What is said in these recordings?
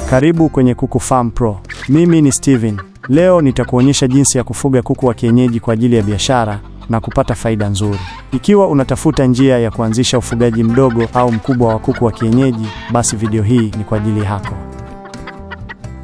Karibu kwenye Kuku Farm Pro. Mimi ni Steven. Leo nitakuonyesha jinsi ya kufuga kuku wa kienyeji kwa ajili ya biashara na kupata faida nzuri. Ikiwa unatafuta njia ya kuanzisha ufugaji mdogo au mkubwa wa kuku wa kienyeji, basi video hii ni kwa ajili yako.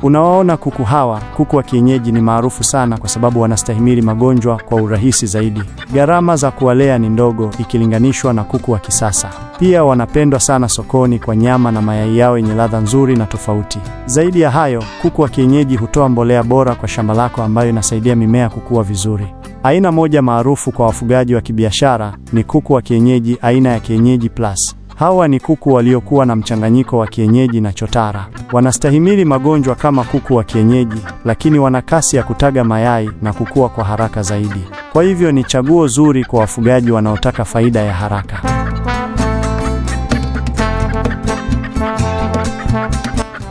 Unawaona kuku hawa? Kuku wa kienyeji ni maarufu sana kwa sababu wanastahimili magonjwa kwa urahisi zaidi. Gharama za kuwalea ni ndogo ikilinganishwa na kuku wa kisasa. Pia wanapendwa sana sokoni kwa nyama na mayai yao yenye ladha nzuri na tofauti. Zaidi ya hayo, kuku wa kienyeji hutoa mbolea bora kwa shamba lako ambayo inasaidia mimea kukua vizuri. Aina moja maarufu kwa wafugaji wa kibiashara ni kuku wa kienyeji aina ya Kienyeji Plus. Hawa ni kuku waliokuwa na mchanganyiko wa kienyeji na chotara. Wanastahimili magonjwa kama kuku wa kienyeji, lakini wana kasi ya kutaga mayai na kukua kwa haraka zaidi. Kwa hivyo ni chaguo zuri kwa wafugaji wanaotaka faida ya haraka.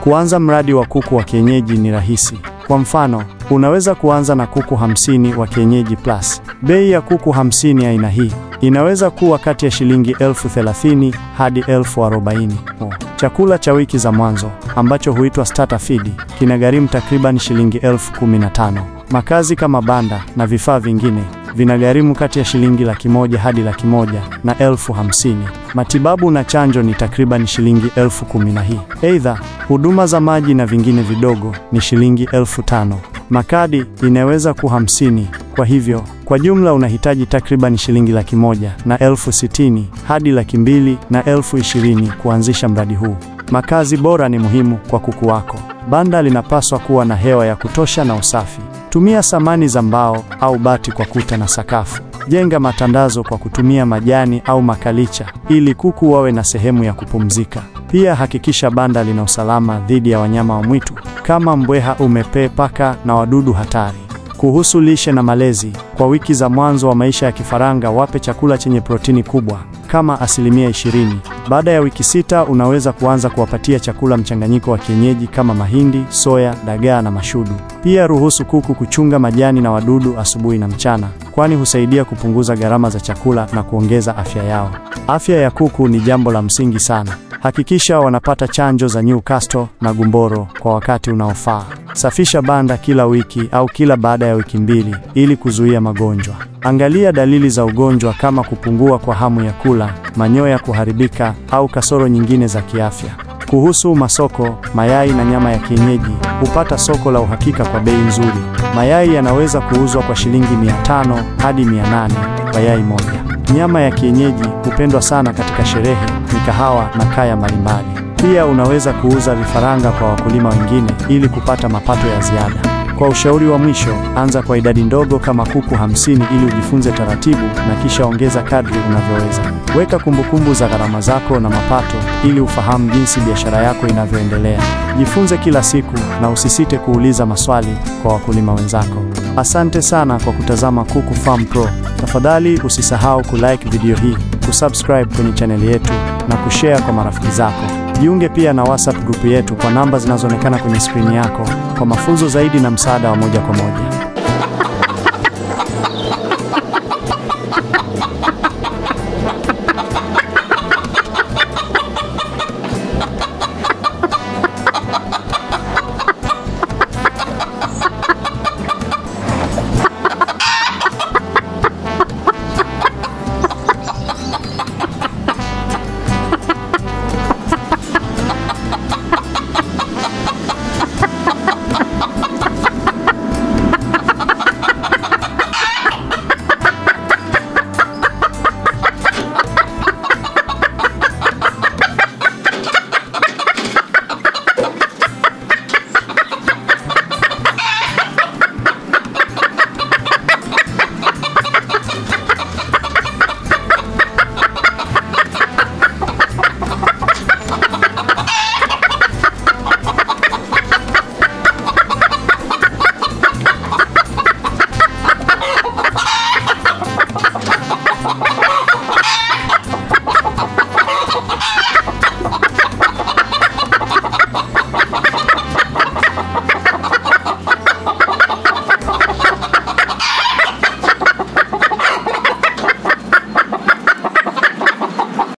Kuanza mradi wa kuku wa kienyeji ni rahisi. Kwa mfano, unaweza kuanza na kuku 50 wa Kienyeji Plus. Bei ya kuku 50 aina hii inaweza kuwa kati ya shilingi 30,000 hadi 40,000. Chakula cha wiki za mwanzo ambacho huitwa starter feed kinagharimu takriban shilingi 15,000. Makazi kama banda na vifaa vingine vinagharimu kati ya shilingi 100,000 hadi 100,000 na 50,000. Matibabu na chanjo ni takriban shilingi 10,000 hii. Aidha, huduma za maji na vingine vidogo ni shilingi 5,000. Makadi inaweza kuwa 50. Kwa hivyo, kwa jumla unahitaji takriban shilingi 100,000 na 60,000 hadi 200,000 na 20,000 kuanzisha mradi huu. Makazi bora ni muhimu kwa kuku wako. Banda linapaswa kuwa na hewa ya kutosha na usafi. Tumia samani za mbao au bati kwa kuta na sakafu. Jenga matandazo kwa kutumia majani au makalicha ili kuku wawe na sehemu ya kupumzika. Pia hakikisha banda lina usalama dhidi ya wanyama wa mwitu kama mbweha, umepee, paka na wadudu hatari. Kuhusu lishe na malezi, kwa wiki za mwanzo wa maisha ya kifaranga wape chakula chenye protini kubwa kama 20%. Baada ya wiki 6 unaweza kuanza kuwapatia chakula mchanganyiko wa kienyeji kama mahindi, soya, dagaa na mashudu. Pia ruhusu kuku kuchunga majani na wadudu asubuhi na mchana, kwani husaidia kupunguza gharama za chakula na kuongeza afya yao. Afya ya kuku ni jambo la msingi sana. Hakikisha wanapata chanjo za Newcastle na gumboro kwa wakati unaofaa. Safisha banda kila wiki au kila baada ya wiki 2 ili kuzuia magonjwa. Angalia dalili za ugonjwa kama kupungua kwa hamu ya kula, manyoya kuharibika au kasoro nyingine za kiafya. Kuhusu masoko, mayai na nyama ya kienyeji hupata soko la uhakika kwa bei nzuri. Mayai yanaweza kuuzwa kwa shilingi 500 hadi 800 kwa yai moja. Nyama ya kienyeji hupendwa sana katika sherehe, mikahawa na kaya mbalimbali. Pia unaweza kuuza vifaranga kwa wakulima wengine ili kupata mapato ya ziada. Kwa ushauri wa mwisho, anza kwa idadi ndogo kama kuku 50 ili ujifunze taratibu na kisha ongeza kadri unavyoweza. Weka kumbukumbu za gharama zako na mapato ili ufahamu jinsi biashara yako inavyoendelea. Jifunze kila siku na usisite kuuliza maswali kwa wakulima wenzako. Asante sana kwa kutazama Kuku Farm Pro. Tafadhali usisahau kulike video hii, kusubscribe kwenye channel yetu na kushare kwa marafiki zako. Jiunge pia na WhatsApp group yetu kwa namba zinazoonekana kwenye screen yako kwa mafunzo zaidi na msaada wa moja kwa moja.